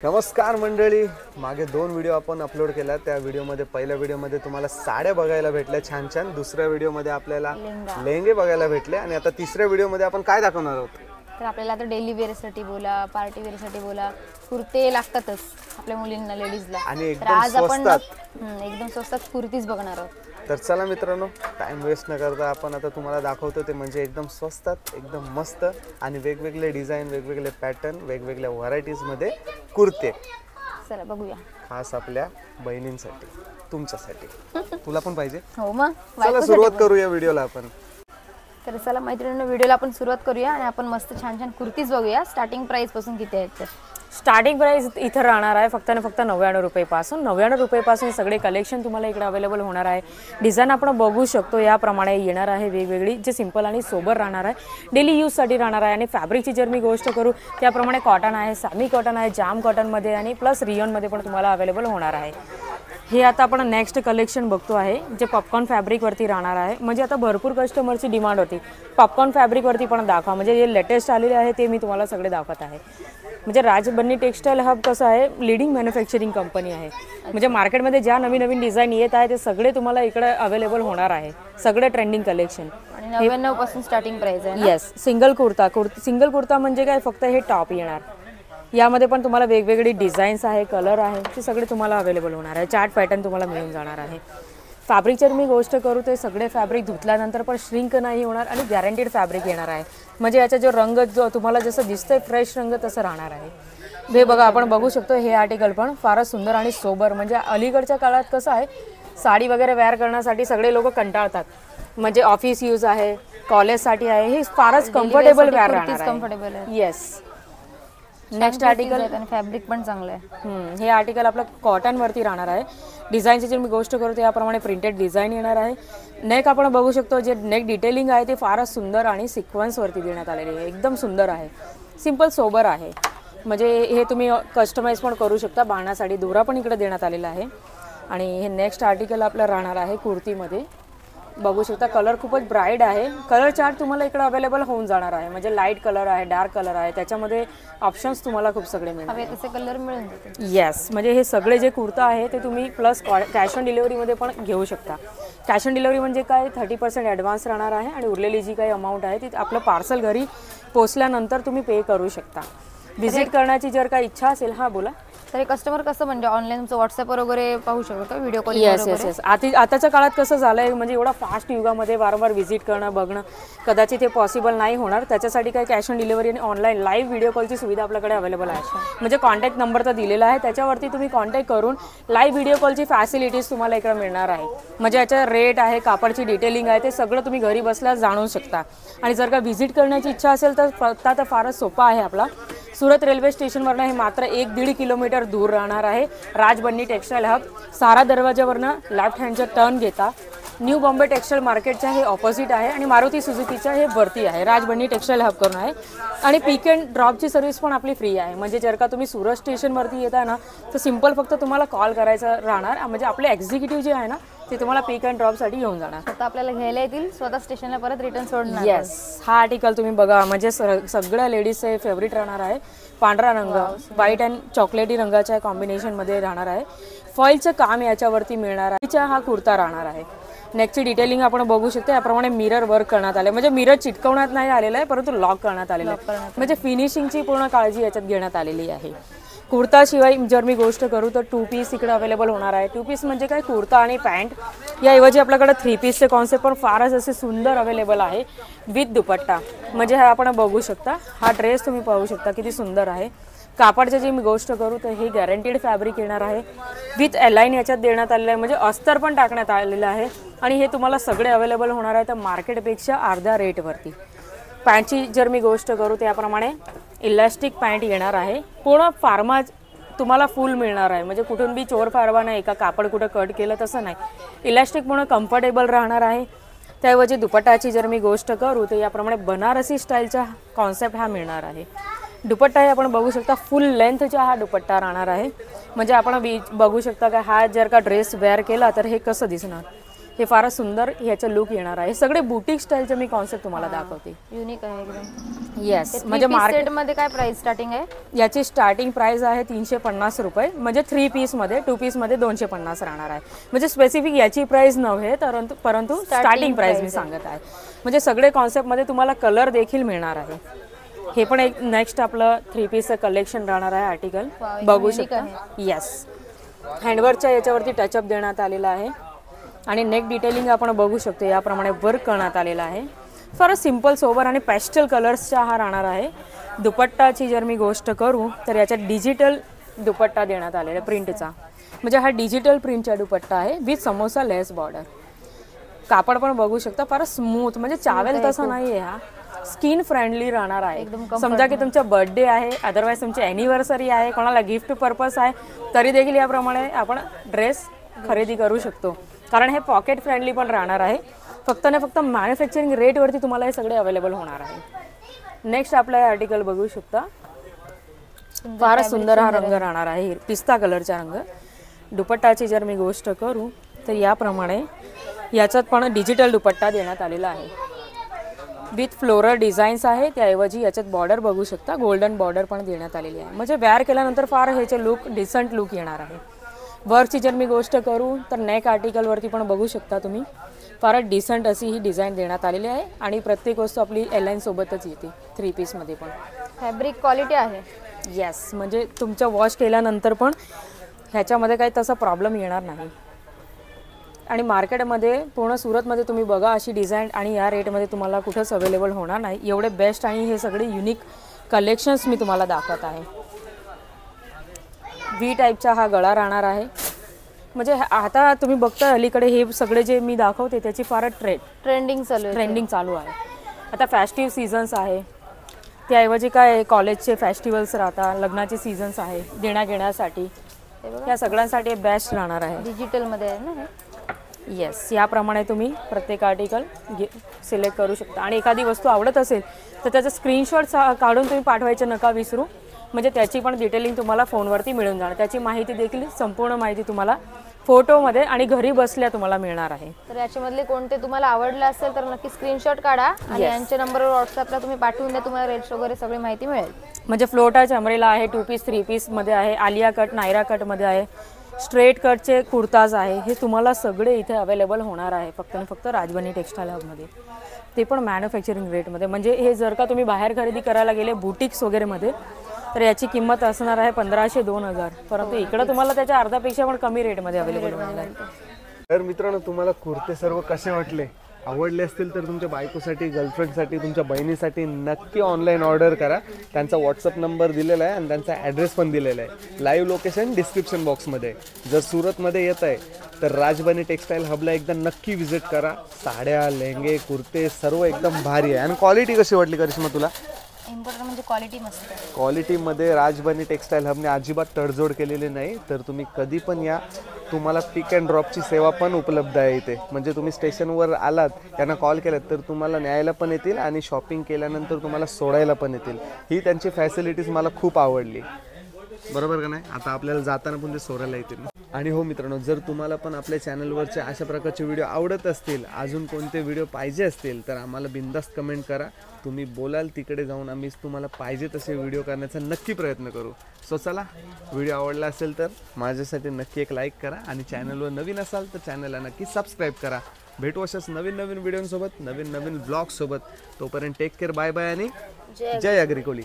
नमस्कार मंडळी, मागे 2 व्हिडिओ आपण अपलोड केला। त्या व्हिडिओमध्ये पहिल्या व्हिडिओमध्ये तुम्हाला साड्या बघायला भेटल्या छान छान, दुसऱ्या व्हिडिओमध्ये आपल्याला लेंगे बघायला भेटले आणि आता तिसऱ्या व्हिडिओमध्ये आपण काय दाखवणार आहोत। तर आपल्याला आता डेली वेअरसाठी बोला, पार्टी वेअरसाठी बोला, कुर्ते लागतातच आपल्या मुलींना, लेडीजला। आणि एकदम स्वस्तात कुर्तीज बघणार आहोत। तर चला मित्रांनो, टाइम वेस्ट न करता आपण आता तुम्हाला दाखवतो ते म्हणजे एकदम स्वस्तात, एकदम मस्त आणि वेगवेगळे डिझाइन, वेगवेगळे पॅटर्न, वेगवेगळ्या व्हरायटीज मध्ये कुर्ते। चला बघूया, खास आपल्या बहिणींसाठी, तुमच्यासाठी। तुला पण पाहिजे? हो मग चला सुरुवात करूया व्हिडिओला आपण। तर चला मैत्रिणींनो, व्हिडिओला आपण सुरुवात करूया आणि आपण मस्त छान छान कुर्तीज बघूया। स्टार्टिंग प्राइस पासून किती आहेत? स्टार्टिंग प्राइस इथं राहणार आहे फक्त 99 रुपयापासून। 99 रुपयापासून सगळे कलेक्शन तुम्हाला इकडे अवेलेबल होणार आहे। डिझाइन आपण बघू शकतो याप्रमाणे येणार आहे, वेगवेगळी जे सिंपल आणि सोबर राहणार आहे, डेली यूजसाठी राहणार आहे। आणि फॅब्रिकची जर मी गोष्ट करू त्याप्रमाणे कॉटन आहे, सेमी कॉटन आहे, जाम कॉटनमध्ये आणि प्लस रियॉनमध्ये पण तुम्हाला अवेलेबल होणार आहे। हे आता आपण नेक्स्ट कलेक्शन बघतो आहे, जे पॉपकॉर्न फॅब्रिकवरती राहणार आहे। म्हणजे आता भरपूर कस्टमरची डिमांड होती पॉपकॉर्न फॅब्रिकवरती पण दाखवा, म्हणजे जे लेटेस्ट आलेले आहे ते मी तुम्हाला सगळे दाखवत आहे। म्हणजे राज बन्नी टेक्सटाईल हब कसं आहे, लीडिंग मॅन्युफॅक्चरिंग कंपनी आहे। म्हणजे मार्केटमध्ये ज्या नवीन नवीन डिझाईन येत आहे ते सगळे तुम्हाला इकडे अवेलेबल होणार आहे, सगळे ट्रेंडिंग कलेक्शन। आणि 99 पासून स्टार्टिंग प्राइस आहे। येस, सिंगल कुर्ता म्हणजे काय, फक्त हे टॉप येणार। यामध्ये पण तुम्हाला वेगवेगळे डिझाईन्स आहे, कलर आहे, ते सगळे तुम्हाला अवेलेबल होणार आहे। चार्ट पॅटर्न तुम्हाला मिळून जाणार आहे। फॅब्रिकची मी गोष्ट करू ते सगळे फॅब्रिक धुतल्यानंतर पण श्रिंक नाही होणार आणि गॅरंटीड फॅब्रिक येणार आहे। म्हणजे याचा जो रंग जो तुम्हाला जसं दिसतंय फ्रेश रंग तसं राहणार आहे। हे बघा, आपण बघू शकतो हे आर्टिकल पण फारच सुंदर आणि सोबर। म्हणजे अलीकडच्या काळात कसं आहे, साडी वगैरे वेअर करण्यासाठी सगळे लोक कंटाळतात। म्हणजे ऑफिस यूज आहे, कॉलेजसाठी आहे, हे फारच कम्फर्टेबल वेअर राहणार आहे। येस, नेक्स्ट आर्टिकल आणि फॅब्रिक पण चांगलं आहे। हे आर्टिकल आपलं कॉटन वरती राहणार आहे। डिझाईनची जर मी गोष्ट करू त्याप्रमाणे प्रिंटेड डिझाईन येणार आहे। नेक आपण बघू शकतो, जे नेक डिटेलिंग आहे ते फारच सुंदर आणि सिक्वेन्स वरती देण्यात आलेले आहे, एकदम सुंदर आहे, सिंपल सोबर आहे। म्हणजे हे तुम्ही कस्टमाइज पण करू शकता, बाणासाठी दोरा पण इकडे देण्यात आलेला आहे। आणि हे नेक्स्ट आर्टिकल आपलं राहणार आहे कुर्तीमध्ये, बघू शकता कलर खूपच ब्राईट आहे। कलर चार्ट तुम्हाला इकडे अवेलेबल होऊन जाणार आहे। म्हणजे लाईट कलर आहे, डार्क कलर आहे, त्याच्यामध्ये ऑप्शन्स तुम्हाला खूप सगळे मिळणार, तसे कलर मिळून जातील। येस, म्हणजे हे सगळे जे कुर्ता आहे ते तुम्ही प्लस कॅश ऑन डिलिव्हरीमध्ये पण घेऊ शकता। कॅश ऑन डिलिव्हरी म्हणजे काय, 30% ॲडव्हान्स राहणार आहे आणि उरलेली जी काही अमाऊंट आहे ती आपलं पार्सल घरी पोचल्यानंतर तुम्ही पे करू शकता। व्हिजिट करण्याची जर काही इच्छा असेल, हां बोला। तर कस्टमर कसं म्हणजे ऑनलाईन तुमचं व्हॉट्सअपवर वगैरे पाहू शकतो का, व्हिडिओ कॉल? येस, आताच्या काळात कसं झालंय, म्हणजे एवढा फास्ट युगामध्ये वारंवार व्हिजिट करणं बघणं कदाचित हे पॉसिबल नाही होणार। त्याच्यासाठी काय कॅश ऑन डिलिव्हरी आणि ऑनलाईन लाईव्ह व्हिडिओ कॉलची सुविधा आपल्याकडे अवेलेबल आहे। म्हणजे कॉन्टॅक्ट नंबर तर दिलेला आहे, त्याच्यावरती तुम्ही कॉन्टॅक्ट करून लाईव्ह व्हिडिओ कॉलची फॅसिलिटीज तुम्हाला इकडे मिळणार आहे। म्हणजे याचा रेट आहे, कापडची डिटेलिंग आहे, ते सगळं तुम्ही घरी बसल्या जाणू शकता। आणि जर का व्हिजिट करण्याची इच्छा असेल तर पत्ता तर फारच सोपा आहे आपला। सुरत रेल्वे स्टेशनवरनं हे मात्र 1-1.5 किलोमीटर दूर राहणार आहे। राज बन्नी टेक्सटाईल हब, सारा दरवाजावरनं लेफ्ट हँडचा टर्न घेता न्यू बॉम्बे टेक्सटाईल मार्केटच्या हे ऑपोजिट आहे आणि मारुती सुझुकीच्या हे वरती आहे। राज बन्नी टेक्सटाईल हब करून आहे आणि पिक अँड ड्रॉपची सर्व्हिस पण आपली फ्री आहे। म्हणजे जर का तुम्ही सुरत स्टेशनवरती येता ना, तर सिंपल फक्त तुम्हाला कॉल करायचा राहणार। म्हणजे आपले एक्झिक्युटिव्ह जे आहे ना, ते तुम्हाला पिक अँड ड्रॉपसाठी घेऊन जाणार, स्वतः आपल्याला घ्यायला येतील, स्वतः स्टेशनला परत रिटर्न सोडणार। येस, हा आर्टिकल तुम्ही बघा, म्हणजे सगळ्या लेडीजचे फेवरेट राहणार आहे। पांढरा रंग, व्हाईट अँड चॉकलेटी रंगाच्या कॉम्बिनेशनमध्ये राहणार आहे। फॉइलचं काम याच्यावरती मिळणार आहे। हा कुर्ता राहणार आहे। नेकची डिटेलिंग आपण बघू शकतो, याप्रमाणे मिरर वर्क करण्यात आले। म्हणजे मिरर चिटकवण्यात नाही आलेलं आहे, परंतु लॉक करण्यात आलेलं आहे। म्हणजे फिनिशिंगची पूर्ण काळजी याच्यात घेण्यात आलेली आहे। कुर्ताशिवाय जर मी गोष्ट करू तर 2 पीस इकडे अवेलेबल होणार आहे। 2 पीस म्हणजे काय, कुर्ता आणि पॅन्ट, याऐवजी आपल्याकडे 3 पीसचे कॉन्सेप्ट पण फारच असे सुंदर अवेलेबल आहे विथ दुपट्टा। म्हणजे हा आपण बघू शकता, हा ड्रेस तुम्ही पाहू शकता किती सुंदर आहे। कापडची जी मी गोष्ट करू तर हे गॅरंटीड फॅब्रिक येणार आहे, विथ अलाइन याच्यात देण्यात आलेलं आहे। म्हणजे अस्तर पण टाकण्यात आलेलं आहे आणि हे तुम्हाला सगळे अवेलेबल होणार आहे तर मार्केटपेक्षा अर्ध्या रेटवरती। पॅन्टची जर मी गोष्ट करू त्याप्रमाणे इलॅस्टिक पॅन्ट येणार आहे, पूर्ण फार्मा तुम्हाला फुल मिळणार आहे। म्हणजे कुठून बी चोर फारवा नाही का, कापड कुठं कट केलं तसं नाही, इलॅस्टिक पूर्ण कम्फर्टेबल राहणार आहे। त्याऐवजी दुपट्टाची जर मी गोष्ट करू तर याप्रमाणे बनारसी स्टाईलचा कॉन्सेप्ट हा मिळणार आहे। दुपट्टा हे आपण बघू शकता, फुल लेंथचा हा दुपट्टा राहणार आहे। म्हणजे आपण बघू शकता का, हा जर का ड्रेस वेअर केला तर हे कसं दिसणार, हे फारच सुंदर ह्याचं लुक येणार आहे. सगळे बुटीक स्टाईलचे मी कॉन्सेप्ट तुम्हाला दाखवते. युनिक आहे एकदम. येस, म्हणजे मार्केट सेट मध्ये काय प्राइस स्टार्टिंग आहे? याची स्टार्टिंग प्राइस आहे 350 रुपये, म्हणजे 3 पीसमध्ये. 2 पीसमध्ये 250 राहणार आहे. म्हणजे स्पेसिफिक याची प्राइस नव्हे, परंतु स्टार्टिंग प्राइस मी सांगत आहे. म्हणजे सगळे कॉन्सेप्टमध्ये तुम्हाला कलर देखील मिळणार आहे. हे पण एक नेक्स्ट आपलं 3 पीसचं कलेक्शन राहणार आहे आर्टिकल. बघू शकता. येस, हँडवर्कच्या याच्यावरती टचअप देण्यात आलेला आहे आणि नेक डिटेलिंग आपण बघू शकतो. याप्रमाणे वर्क करण्यात आलेलं आहे. फारच सिंपल सोबर आणि पॅस्टल कलर्सचा हा राहणार आहे. दुपट्टाची जर मी गोष्ट करू तर याच्यात डिजिटल दुपट्टा देण्यात आलेला आहे प्रिंटचा. म्हणजे हा डिजिटल प्रिंटचा दुपट्टा आहे विथ समोसा लेस बॉर्डर. कापड पण बघू शकता, फारच स्मूथ, म्हणजे चावेल तसं नाही आहे. हा स्किन फ्रेंडली राहणार आहे. समजा की तुमचा बर्थडे आहे, अदरवाईज तुमची ॲनिव्हर्सरी आहे, कोणाला गिफ्ट पर्पज आहे, तरी देखील याप्रमाणे आपण ड्रेस खरेदी करू शकतो. कारण हे पॉकेट फ्रेंडली पण राहणार आहे. फक्त ना फक्त मॅन्युफॅक्चरिंग रेटवरती तुम्हाला हे सगळे अवेलेबल होणार आहे. नेक्स्ट आपला आर्टिकल बघू शकता. फारच सुंदर हा रंग राहणार आहे, पिस्ता कलरचा रंग. दुपट्टाची जर मी गोष्ट करू तर याप्रमाणे याच्यात पण डिजिटल दुपट्टा देण्यात आलेला आहे विथ फ्लोरल डिझाईन्स आहे. त्याऐवजी याच्यात बॉर्डर बघू शकता, गोल्डन बॉर्डर पण देण्यात आलेली आहे. म्हणजे वेअर केल्यानंतर फार ह्याचे लुक डिसेंट लुक येणार आहे. वर्कची जर मी गोष्ट करू तर नेक आर्टिकलवरती पण बघू शकता तुम्ही, फारच डिसेंट अशी ही डिझाईन देण्यात आलेली आहे. आणि प्रत्येक वस्तू आपली एलाईन सोबतच येते 3 पीसमध्ये पण. फॅब्रिक क्वालिटी आहे. येस, म्हणजे तुमच्या वॉश केल्यानंतर पण ह्याच्यामध्ये काही तसा प्रॉब्लेम येणार नाही. आणि मार्केटमध्ये पूर्ण सुरतमध्ये तुम्ही बघा अशी डिझाईन आणि या रेटमध्ये तुम्हाला कुठंच अवेलेबल होणार नाही. एवढे बेस्ट आणि हे सगळे युनिक कलेक्शन्स मी तुम्हाला दाखवत आहे. व्ही टाईपचा हा गळा राहणार आहे. म्हणजे आता तुम्ही बघता अलीकडे हे सगळे जे मी दाखवते त्याची फारच ट्रेंडिंग चालू आहे. आता फेस्टिव्ह सीझन्स आहे, त्याऐवजी काय कॉलेजचे फेस्टिवल्स राहतात, लग्नाचे सीझन्स आहे, देण्याघेण्यासाठी या सगळ्यांसाठी बेस्ट राहणार आहे. डिजिटलमध्ये आहे ना. येस, याप्रमाणे तुम्ही प्रत्येक आर्टिकल सिलेक्ट करू शकता. आणि एखादी वस्तू आवडत असेल तर त्याचा स्क्रीनशॉट काढून तुम्ही पाठवायचे नका विसरू. म्हणजे त्याची पण डिटेलिंग तुम्हाला फोनवरती मिळून जाणार. त्याची माहिती देखील, संपूर्ण माहिती तुम्हाला फोटोमध्ये आणि घरी बसल्या तुम्हाला मिळणार आहे. तर याच्यामधले कोणते तुम्हाला आवडले असेल तर नक्की स्क्रीनशॉट काढा आणि यांच्या नंबरवर व्हॉट्सअपला तुम्ही पाठवून द्या. तुम्हाला रेट्स वगैरे सगळी माहिती मिळेल. म्हणजे फ्लोटाच अमरेला आहे, 2 पीस 3 पीसमध्ये आहे, आलिया कट, नायरा कटमध्ये आहे, स्ट्रेट कटचे कुर्ताज आहे. हे तुम्हाला सगळे इथे अवेलेबल होणार आहे फक्त आणि फक्त राजबनी टेक्स्टाईल हबमध्ये. ते पण मॅन्युफॅक्चरिंग रेटमध्ये. म्हणजे हे जर का तुम्ही बाहेर खरेदी करायला गेले बुटिक्स वगैरेमध्ये तर याची किंमत असणार आहे 1500-2000, परंतु इकडं तुम्हाला त्याच्या अर्ध्यापेक्षा पण कमी रेटमध्ये अवेलेबल होणार आहे. तर मित्रांनो, तुम्हाला कुर्ते सर्व कसे वाटले? आवडले असतील तर तुमच्या बायकोसाठी, गर्लफ्रेंडसाठी, तुमच्या बहिणीसाठी नक्की ऑनलाईन ऑर्डर करा. त्यांचा व्हॉट्सअप नंबर दिलेला आहे आणि त्यांचा ॲड्रेस पण दिलेला आहे. लाईव्ह लोकेशन डिस्क्रिप्शन बॉक्समध्ये. जर सुरतमध्ये येत आहे तर राजबनी टेक्स्टाईल हबला एकदा नक्की व्हिजिट करा. साड्या, लेहंगे, कुर्ते सर्व एकदम भारी आहे. आणि क्वालिटी कशी वाटली करिश्मा तुला? इम्पॉर्टंट म्हणजे क्वालिटी मस्त आहे. क्वालिटीमध्ये राजबनी टेक्स्टाईल हबने अजिबात तडजोड केलेली नाही. तर तुम्ही कधी पण या, तुम्हाला पिक अँड ड्रॉपची सेवा पण उपलब्ध आहे इथे. म्हणजे तुम्ही स्टेशनवर आलात, त्यांना कॉल केलात तर तुम्हाला न्यायला पण येतील आणि शॉपिंग केल्यानंतर तुम्हाला सोडायला पण येतील. ही त्यांची फॅसिलिटीज मला खूप आवडली. बरोबर का नाही? आता आपल्याला जाताना पण ते सोडायला येतील. आणि हो मित्रांनो, जर तुम्हाला पण आपल्या चॅनलवरचे अशा प्रकारचे व्हिडिओ आवडत असतील, अजून कोणते व्हिडिओ पाहिजे असतील तर आम्हाला बिंदास्त कमेंट करा. तुम्ही बोलाल तिकडे जाऊन आम्ही तुम्हाला पाहिजे तसे व्हिडिओ करण्याचा नक्की प्रयत्न करू. सो चला, व्हिडिओ आवडला असेल तर माझ्यासाठी नक्की एक लाईक करा आणि चॅनलवर नवीन असाल तर चॅनलला नक्की सबस्क्राईब करा. भेटू अशाच नवीन व्हिडिओसोबत, नवीन ब्लॉगसोबत. तोपर्यंत टेक केअर, बाय बाय आणि जय अग्रिकोली.